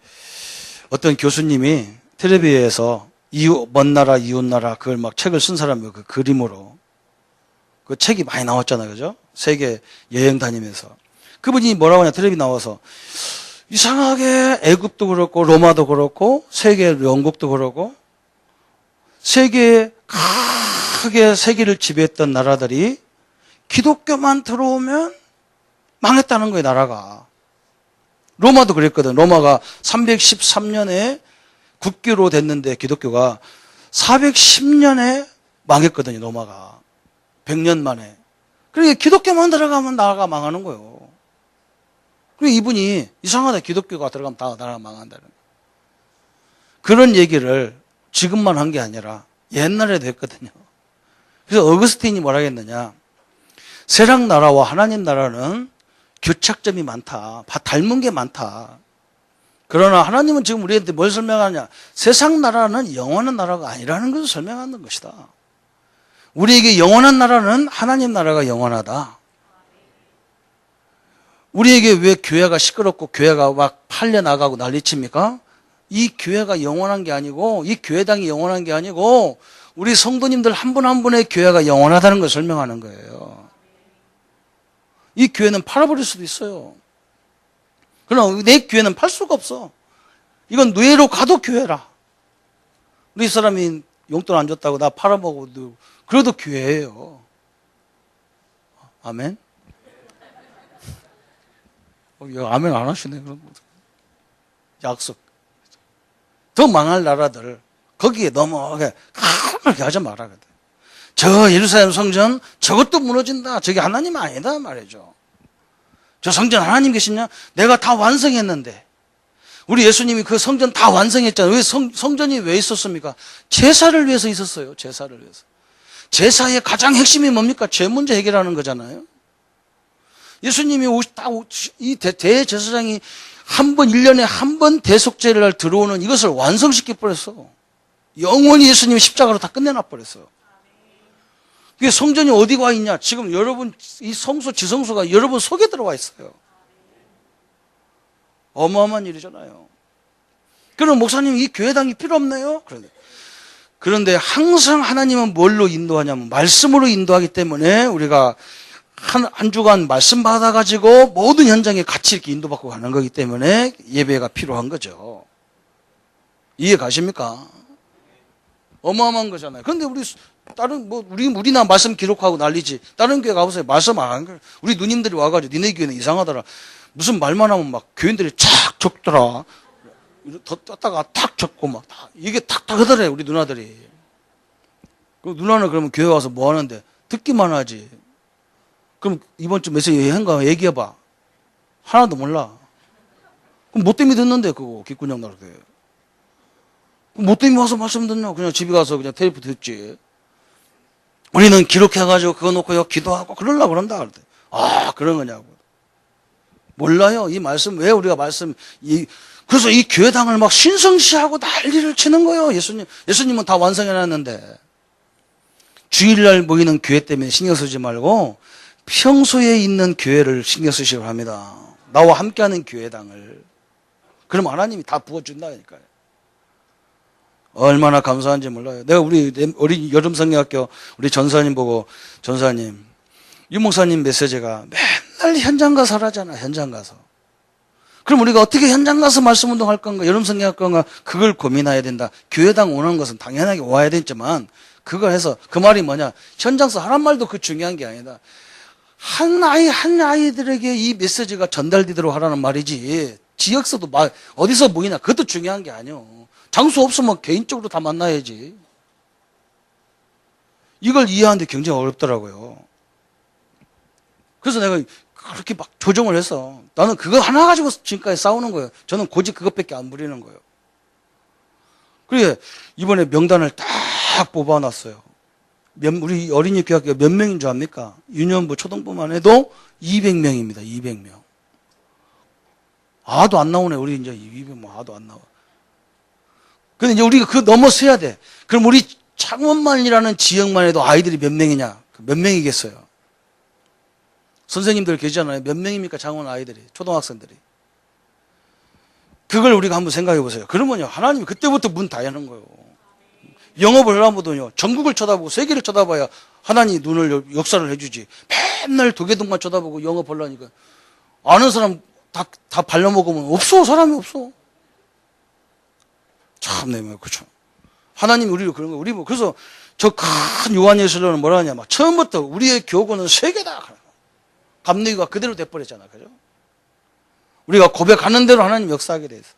어떤 교수님이 텔레비에서 먼 나라, 이웃 나라 그걸 막 책을 쓴 사람이에요. 그 그림으로. 그 책이 많이 나왔잖아요. 그죠? 세계 여행 다니면서. 그분이 뭐라고 하냐? 텔레비 나와서 이상하게 애굽도 그렇고 로마도 그렇고 세계 영국도 그렇고 세계에 크게 세계를 지배했던 나라들이 기독교만 들어오면 망했다는 거예요. 나라가. 로마도 그랬거든. 로마가 313년에 국교로 됐는데 기독교가 410년에 망했거든요. 로마가. 100년 만에. 그러니까 기독교만 들어가면 나라가 망하는 거예요. 그리고 이분이 이상하다. 기독교가 들어가면 다 나라가 망한다는 거예요. 그런 얘기를 지금만 한 게 아니라 옛날에도 했거든요. 그래서 어거스틴이 뭐라 했느냐. 세상 나라와 하나님 나라는 교착점이 많다. 닮은 게 많다. 그러나 하나님은 지금 우리한테 뭘 설명하냐. 세상 나라는 영원한 나라가 아니라는 것을 설명하는 것이다. 우리에게 영원한 나라는 하나님 나라가 영원하다. 우리에게 왜 교회가 시끄럽고 교회가 막 팔려나가고 난리칩니까? 이 교회가 영원한 게 아니고 이 교회당이 영원한 게 아니고 우리 성도님들 한 분 한 분의 교회가 영원하다는 걸 설명하는 거예요. 이 교회는 팔아버릴 수도 있어요. 그러나 내 교회는 팔 수가 없어. 이건 노예로 가도 교회라. 우리 사람이 용돈 안 줬다고 나 팔아먹어도 그래도 교회예요. 아멘? 아멘 안 하시네. 그럼 약속. 더 망할 나라들 거기에 넘어가게 하지 말아야 돼. 저 예루살렘 성전 저것도 무너진다. 저게 하나님 아니다 말이죠. 저 성전 하나님 계시냐? 내가 다 완성했는데. 우리 예수님이 그 성전 다 완성했잖아요. 왜 성전이 왜 있었습니까? 제사를 위해서 있었어요. 제사를 위해서. 제사의 가장 핵심이 뭡니까? 죄 문제 해결하는 거잖아요. 예수님이 이 대제사장이 한 번, 1년에 한 번 대속죄를 들어오는 이것을 완성시켜 버렸어. 영원히 예수님이 십자가로 다 끝내놔 버렸어요. 그게 성전이 어디 와 있냐? 지금 여러분, 이 성소, 지성소가 여러분 속에 들어와 있어요. 어마어마한 일이잖아요. 그럼 목사님, 이 교회당이 필요 없네요? 그런데 항상 하나님은 뭘로 인도하냐면, 말씀으로 인도하기 때문에 우리가 한 주간 말씀 받아가지고 모든 현장에 같이 이렇게 인도받고 가는 거기 때문에 예배가 필요한 거죠. 이해 가십니까? 어마어마한 거잖아요. 그런데 우리나 말씀 기록하고 난리지. 다른 교회 가보세요. 말씀 안 하는 거예요. 우리 누님들이 와가지고 니네 교회는 이상하더라. 무슨 말만 하면 막 교인들이 착 적더라. 더 떴다가 탁 적고 막 이게 탁탁 하더래 우리 누나들이. 그 누나는 그러면 교회 와서 뭐 하는데 듣기만 하지. 그럼 이번 주 메시지 한가 얘기해봐. 하나도 몰라. 그럼 뭐 때문에 듣는데 그거 기꾼형 나라 교회. 뭐 때문에 와서 말씀 듣냐? 그냥 집에 가서 그냥 테이프 듣지. 우리는 기록해가지고 그거 놓고요 기도하고 그러려고 그런다. 그러대. 아 그런 거냐고. 몰라요. 이 말씀 왜 우리가 그래서 이 교회당을 막 신성시하고 난리를 치는 거예요. 예수님은 다 완성해놨는데. 주일날 모이는 교회 때문에 신경 쓰지 말고 평소에 있는 교회를 신경 쓰시라고 합니다. 나와 함께하는 교회당을. 그럼 하나님이 다 부어준다니까요. 얼마나 감사한지 몰라요. 내가 우리 여름성경학교 우리 전사님 보고 전사님 유목사님 메시지가 맨날 현장 가서 하라잖아. 현장 가서. 그럼 우리가 어떻게 현장 가서 말씀 운동할 건가 여름성경할 건가 그걸 고민해야 된다. 교회당 오는 것은 당연하게 와야 되지만 그걸 해서 그 말이 뭐냐 현장에서 하란 말도 그 중요한 게 아니다. 한 아이들에게 이 메시지가 전달되도록 하라는 말이지 지역서도 어디서 모이나 그것도 중요한 게 아니오. 장소 없으면 개인적으로 다 만나야지. 이걸 이해하는데 굉장히 어렵더라고요. 그래서 내가 그렇게 막 조정을 해서 나는 그거 하나 가지고 지금까지 싸우는 거예요. 저는 고집 그것밖에 안 부리는 거예요. 그래 이번에 명단을 딱 뽑아놨어요. 우리 어린이 교학교가 몇 명인 줄 압니까? 유년부 초등부만 해도 200명입니다. 200명. 아도 안 나오네. 우리 이제 200명 아도 안 나와. 근데 이제 우리가 그거 넘어서야 돼. 그럼 우리 창원만이라는 지역만 해도 아이들이 몇 명이냐? 몇 명이겠어요? 선생님들 계시잖아요. 몇 명입니까? 창원 아이들이, 초등학생들이. 그걸 우리가 한번 생각해 보세요. 그러면요, 하나님이 그때부터 문 다 여는 거예요. 영업을 하려면요, 전국을 쳐다보고 세계를 쳐다봐야 하나님이 눈을 역사를 해주지. 맨날 도계동만 쳐다보고 영업하려니까 아는 사람 다 발려먹으면 없어. 사람이 없어. 참네, 그렇죠. 하나님이 우리를 그런 거예요. 우리 그래서 저 큰 요한예술로는 뭐라 하냐, 막 처음부터 우리의 교구는 세계다. 감리가 그대로 돼버렸잖아, 그죠? 우리가 고백하는 대로 하나님 역사하게 돼 있어.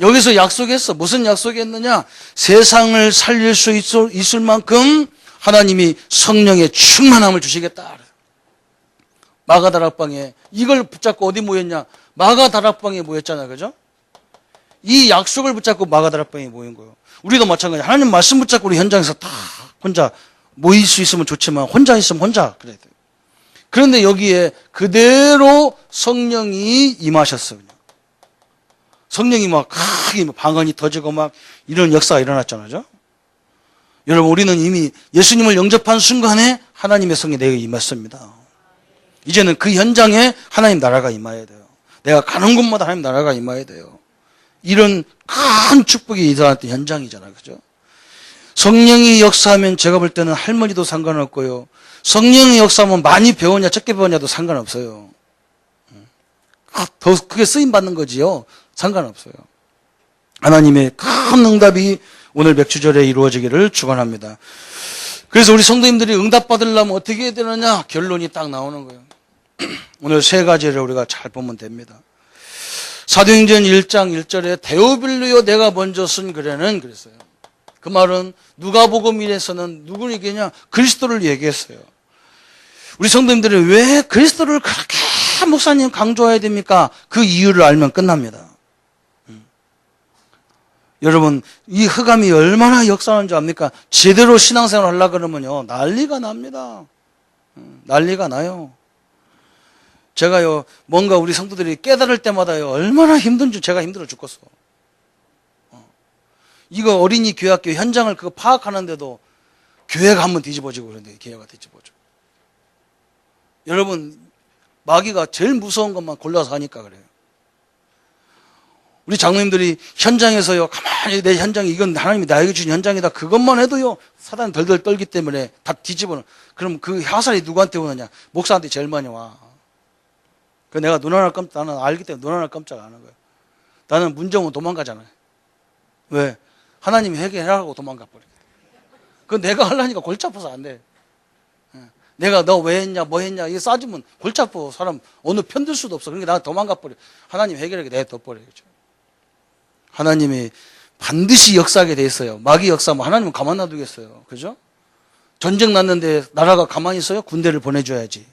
여기서 약속했어. 무슨 약속했느냐? 세상을 살릴 수 있을 만큼 하나님이 성령의 충만함을 주시겠다. 마가다락방에 이걸 붙잡고 어디 모였냐? 마가다락방에 모였잖아, 그죠? 이 약속을 붙잡고 마가다락방에 모인 거예요. 우리도 마찬가지야. 하나님 말씀 붙잡고 우리 현장에서 다 혼자 모일 수 있으면 좋지만 혼자 있으면 혼자 그래야 돼요. 그런데 여기에 그대로 성령이 임하셨어. 그냥. 성령이 막 크게 방언이 터지고 막 이런 역사가 일어났잖아요. 그죠? 여러분, 우리는 이미 예수님을 영접한 순간에 하나님의 성령이 내게 임했습니다. 이제는 그 현장에 하나님 나라가 임해야 돼요. 내가 가는 곳마다 하나님 나라가 임해야 돼요. 이런 큰 축복이 일어났던 현장이잖아요. 그죠? 성령이 역사하면 제가 볼 때는 할머니도 상관없고요. 성령의 역사하면 많이 배웠냐 적게 배웠냐도 상관없어요. 더 크게 쓰임받는 거지요. 상관없어요. 하나님의 큰 응답이 오늘 맥주절에 이루어지기를 축원합니다. 그래서 우리 성도님들이 응답받으려면 어떻게 해야 되느냐? 결론이 딱 나오는 거예요. 오늘 세 가지를 우리가 잘 보면 됩니다. 사도행전 1장 1절에 데오빌루요 내가 먼저 쓴 글에는 그랬어요. 그 말은 누가복음 1에서는 누구를 얘기했냐? 그리스도를 얘기했어요. 우리 성도님들이 왜 그리스도를 그렇게 목사님 강조해야 됩니까? 그 이유를 알면 끝납니다. 여러분, 이 흑암이 얼마나 역사하는 줄 압니까? 제대로 신앙생활 하려고 그러면요, 난리가 납니다. 난리가 나요. 제가요, 뭔가 우리 성도들이 깨달을 때마다요, 얼마나 힘든지 제가 힘들어 죽겠어. 이거 어린이 교회학교 현장을 그거 파악하는데도 교회가 한번 뒤집어지고 그런데 교회가 뒤집어져. 여러분, 마귀가 제일 무서운 것만 골라서 하니까 그래요. 우리 장로님들이 현장에서요, 가만히 내 현장이 이건 하나님이 나에게 주신 현장이다. 그것만 해도요, 사단이 덜덜 떨기 때문에 다 뒤집어놓은. 그럼 그 화살이 누구한테 오느냐? 목사한테 제일 많이 와. 그 내가 눈 하나 깜짝, 나는 알기 때문에 눈 하나 깜짝 안 하는 거예요. 나는 문제 오면 도망가잖아요. 왜? 하나님이 해결하라고 도망가 버리거든. 그건 내가 하려니까 골치 아파서 안 돼. 내가 너 왜 했냐, 뭐 했냐, 이게 싸주면 골치 아파. 사람 어느 편들 수도 없어. 그러니까 나 도망가 버려. 하나님 해결하게 내둬 버려야죠. 하나님이 반드시 역사하게 돼 있어요. 마귀 역사하면 하나님은 가만 놔두겠어요. 그죠? 전쟁 났는데 나라가 가만히 있어요? 군대를 보내줘야지.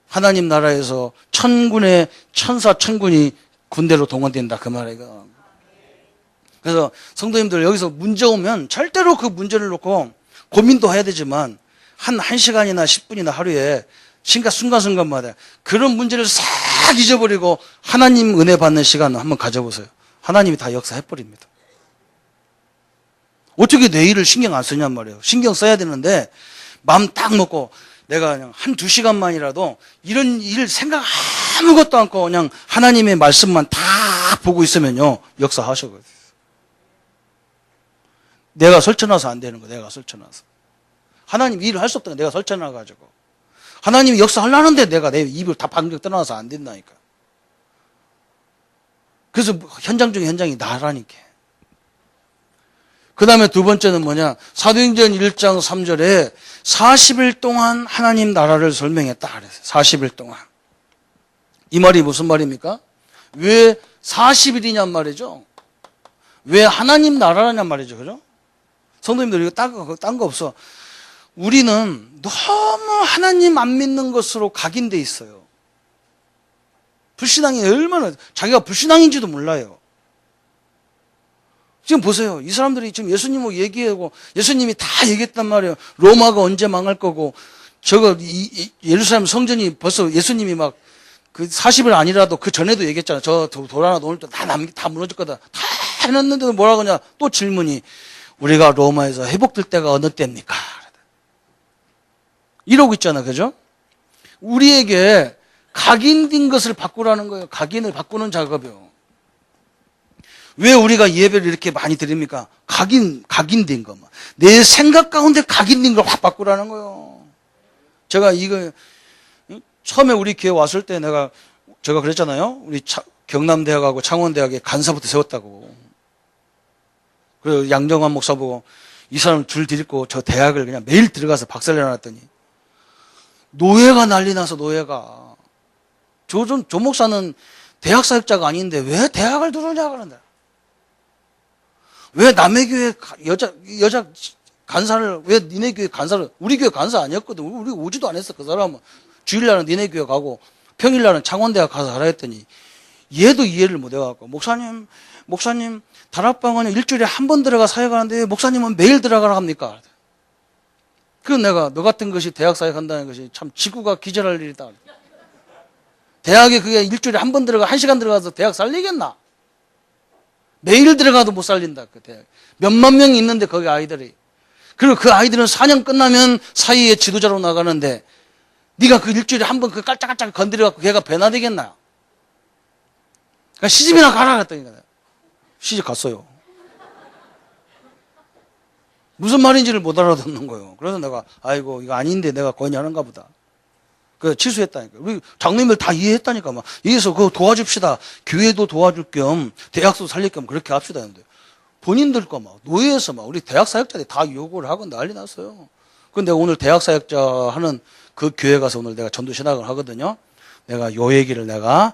하나님 나라에서 천군의 천사 천군이 군대로 동원된다. 그 말이에요. 그래서 성도님들 여기서 문제 오면 절대로 그 문제를 놓고 고민도 해야 되지만 한 1시간이나 10분이나 하루에 순간순간마다 그런 문제를 싹 잊어버리고 하나님 은혜 받는 시간을 한번 가져보세요. 하나님이 다 역사해버립니다. 어떻게 내일을 신경 안 쓰냔 말이에요. 신경 써야 되는데 마음 딱 먹고 내가 그냥 한 2시간만이라도 이런 일 생각 아무것도 않고 그냥 하나님의 말씀만 다 보고 있으면요. 역사하셔거든요. 내가 설쳐놔서 안 되는 거예요. 내가 설쳐놔서. 하나님 일을 할 수 없다고 내가 설쳐놔가지고. 하나님이 역사하려는데 내가 내 입을 다 방정 떠나서 안 된다니까. 그래서 현장 중에 현장이 나라니까. 그 다음에 두 번째는 뭐냐. 사도행전 1장 3절에 40일 동안 하나님 나라를 설명했다 그랬어요. 40일 동안. 이 말이 무슨 말입니까? 왜 40일이냔 말이죠. 왜 하나님 나라라냔 말이죠. 그죠? 성도님들 이거 딴 거 없어. 우리는 너무 하나님 안 믿는 것으로 각인돼 있어요. 불신앙이 얼마나 자기가 불신앙인지도 몰라요. 지금 보세요. 이 사람들이 지금 예수님하고 얘기하고 예수님이 다 얘기했단 말이에요. 로마가 언제 망할 거고 예루살렘 성전이 벌써 예수님이 막 그 40일 아니라도 그 전에도 얘기했잖아요. 저 돌 하나 놓을 때 다 무너질 거다. 다 해놨는데도 뭐라 그러냐. 또 질문이 우리가 로마에서 회복될 때가 어느 때입니까? 이러고 있잖아. 그죠? 우리에게 각인된 것을 바꾸라는 거예요. 각인을 바꾸는 작업이요. 왜 우리가 예배를 이렇게 많이 드립니까? 각인된 것만. 내 생각 가운데 각인된 걸 확 바꾸라는 거예요. 제가 이거, 처음에 우리 교회 왔을 때 제가 그랬잖아요. 우리 경남대학하고 창원대학에 간사부터 세웠다고. 그래서 양정환 목사 보고 이 사람 줄 데리고 저 대학을 그냥 매일 들어가서 박살 내놨더니 노예가 난리 나서 노예가. 조 목사는 대학 사역자가 아닌데 왜 대학을 들어오냐 그런다. 왜 남의 교회 여자 간사를, 왜 니네 교회 간사를, 우리 교회 간사 아니었거든. 우리 오지도 안 했어. 그 사람은 주일날은 니네 교회 가고 평일날은 창원대학 가서 하라 했더니 얘도 이해를 못 해갖고 목사님 다락방은 일주일에 한 번 들어가 사역하는데 왜 목사님은 매일 들어가라 합니까? 그건 내가 너 같은 것이 대학 사역한다는 것이 참 지구가 기절할 일이다. 대학에 그게 일주일에 한 번 들어가 1시간 들어가서 대학 살리겠나? 매일 들어가도 못 살린다. 그 대학 몇만 명이 있는데 거기 아이들이. 그리고 그 아이들은 4년 끝나면 사이에 지도자로 나가는데 네가 그 일주일에 한 번 그 깔짝깔짝 건드려갖고 걔가 배나 되겠나? 그러니까 시집이나 가라 그랬더니 시집 갔어요. 무슨 말인지를 못 알아듣는 거예요. 그래서 내가 아이고 이거 아닌데 내가 권유하는가 보다. 그 취소했다니까. 우리 장로님들 다 이해했다니까. 막 이해해서 그거 도와줍시다. 교회도 도와줄 겸 대학도 살릴 겸 그렇게 합시다 했는데 본인들 거 막 노예에서 막 우리 대학 사역자들이 다 요구를 하고 난리 났어요. 근데 오늘 대학 사역자 하는 그 교회 가서 오늘 내가 전도 신학을 하거든요. 내가 요 얘기를 내가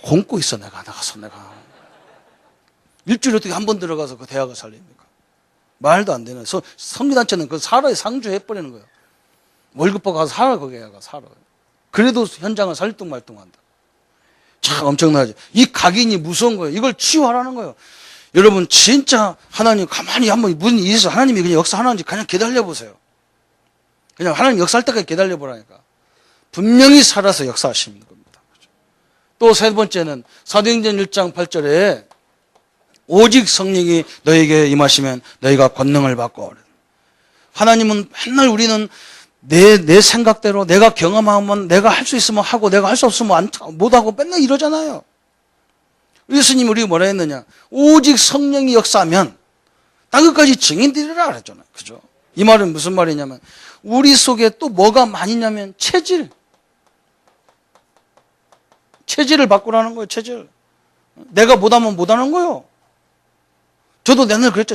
굶고 있어. 나가서 일주일에 어떻게 한 번 들어가서 그 대학을 살립니까? 말도 안 되는. 성리단체는 그 살아야 상주해버리는 거예요. 월급 받고 가서 살아, 거기에 가 살아. 그래도 현장을 살뚱말뚱한다. 참 엄청나지. 이 각인이 무서운 거예요. 이걸 치유하라는 거예요. 여러분 진짜 하나님 가만히 한번 무슨 일이 있어 하나님이 그냥 역사하는지 그냥 기다려보세요. 그냥 하나님 역사할 때까지 기다려보라니까. 분명히 살아서 역사하시는 겁니다. 또 세 번째는 사도행전 1장 8절에 오직 성령이 너에게 임하시면 너희가 권능을 받고. 하나님은 맨날 우리는 내 생각대로 내가 경험하면 내가 할 수 있으면 하고 내가 할 수 없으면 못하고 맨날 이러잖아요. 예수님이 우리가 뭐라 했느냐? 오직 성령이 역사하면 땅끝까지 증인되리라 그랬잖아요. 그죠? 이 말은 무슨 말이냐면 우리 속에 또 뭐가 많이냐면 체질을 바꾸라는 거예요. 체질. 내가 못하면 못하는 거예요. 저도 맨날 그랬죠.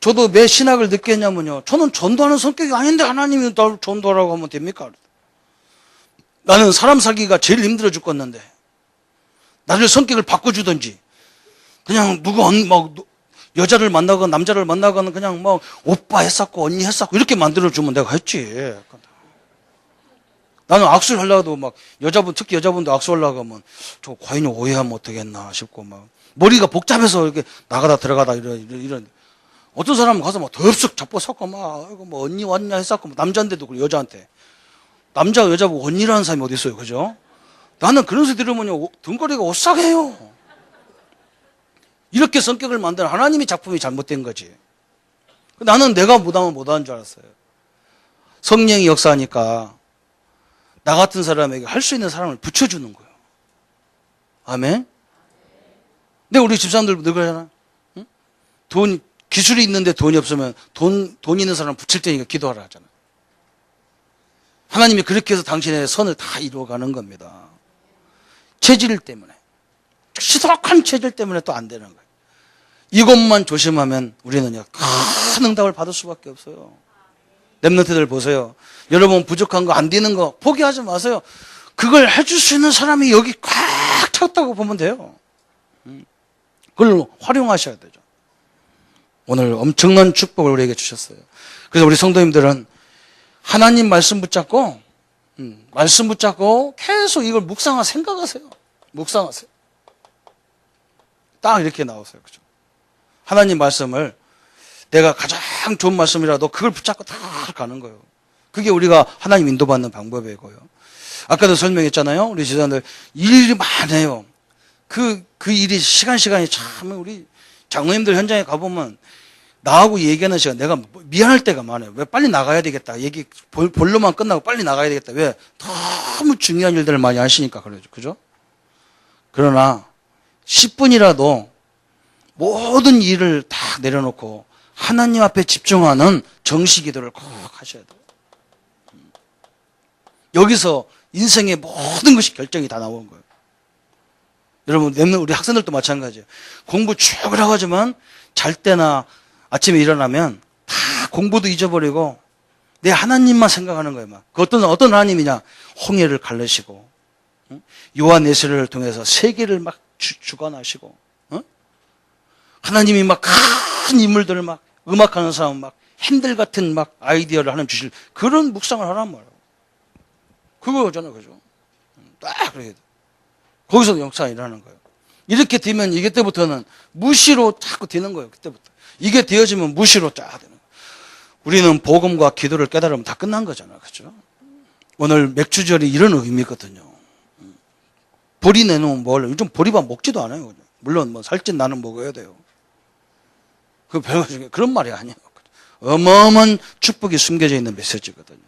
저도 내 신학을 늦게 했냐면요. 저는 전도하는 성격이 아닌데 하나님이 나를 전도하라고 하면 됩니까? 나는 사람 사귀기가 제일 힘들어 죽겠는데 나를 성격을 바꿔주든지 그냥 여자를 만나거나 남자를 만나거나 그냥 오빠 했었고 언니 했었고 이렇게 만들어주면 내가 했지. 나는 악수를 하려고 특히 여자분도 악수하려고 하면 저 과인이 오해하면 어떡겠나 싶고 머리가 복잡해서 이렇게 나가다 들어가다 이런 어떤 사람은 가서 덥석 잡고 섞고 언니 왔냐 했었고 남자인데도 그래 여자한테 남자가 여자 보고 언니라는 사람이 어디 있어요. 그죠? 나는 그런 소리 들으면 등거리가 오싹해요. 이렇게 성격을 만드는 하나님의 작품이 잘못된 거지. 나는 내가 못하면 못하는 줄 알았어요. 성령이 역사하니까 나 같은 사람에게 할 수 있는 사람을 붙여주는 거예요. 아멘? 근데 우리 집사람들 늘 그러잖아. 응? 기술이 있는데 돈이 없으면 돈 있는 사람 붙일 테니까 기도하라 하잖아. 하나님이 그렇게 해서 당신의 선을 다 이루어가는 겁니다. 체질 때문에. 시덕한 체질 때문에 또 안 되는 거예요. 이것만 조심하면 우리는요, 큰 응답을 받을 수밖에 없어요. 렘넌트들 보세요. 여러분 부족한 거, 안 되는 거 포기하지 마세요. 그걸 해줄 수 있는 사람이 여기 꽉 찼다고 보면 돼요. 그걸 활용하셔야 되죠. 오늘 엄청난 축복을 우리에게 주셨어요. 그래서 우리 성도님들은 하나님 말씀 붙잡고 계속 이걸 생각하세요. 묵상하세요. 딱 이렇게 나오세요. 그죠? 하나님 말씀을 내가 가장 좋은 말씀이라도 그걸 붙잡고 다 가는 거예요. 그게 우리가 하나님 인도받는 방법이고요. 아까도 설명했잖아요. 우리 지사님들 일이 많아요. 그 일이 시간이 참 우리 장로님들 현장에 가보면 나하고 얘기하는 시간 내가 미안할 때가 많아요. 왜 빨리 나가야 되겠다. 얘기 본로만 끝나고 빨리 나가야 되겠다. 왜? 너무 중요한 일들을 많이 하시니까 그러죠. 그죠? 그러나 10분이라도 모든 일을 다 내려놓고 하나님 앞에 집중하는 정시 기도를 꼭 하셔야 돼요. 여기서 인생의 모든 것이 결정이 다 나오는 거예요. 여러분, 우리 학생들도 마찬가지예요. 공부 쭉 하고 하지만 잘 때나 아침에 일어나면 다 공부도 잊어버리고 내 하나님만 생각하는 거예요. 그 어떤 하나님이냐? 홍해를 갈르시고 요한예수를 통해서 세계를 주관하시고 하나님이 큰 인물들을 음악하는 사람 핸들 같은 아이디어를 하나님 주실 그런 묵상을 하란 말이에요. 그거잖아요. 그죠? 딱 그래야 돼. 거기서 역사가 일어나는 거예요. 이렇게 되면 이게 때부터는 무시로 자꾸 되는 거예요. 그때부터. 이게 되어지면 무시로 쫙 되는 거예요. 우리는 복음과 기도를 깨달으면 다 끝난 거잖아요. 그죠? 오늘 맥주절이 이런 의미거든요. 보리 내놓으면 요즘 보리밥 먹지도 않아요. 물론 살찐 나는 먹어야 돼요. 그 별거 중에 그런 말이 아니에요. 어마어마한 축복이 숨겨져 있는 메시지거든요.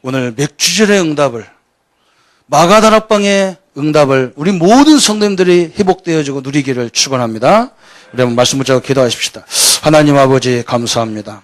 오늘 맥주절의 응답을 마가다락방의 응답을 우리 모든 성도님들이 회복되어지고 누리기를 축원합니다. 여러분 말씀 붙잡고 기도하십시다. 하나님 아버지 감사합니다.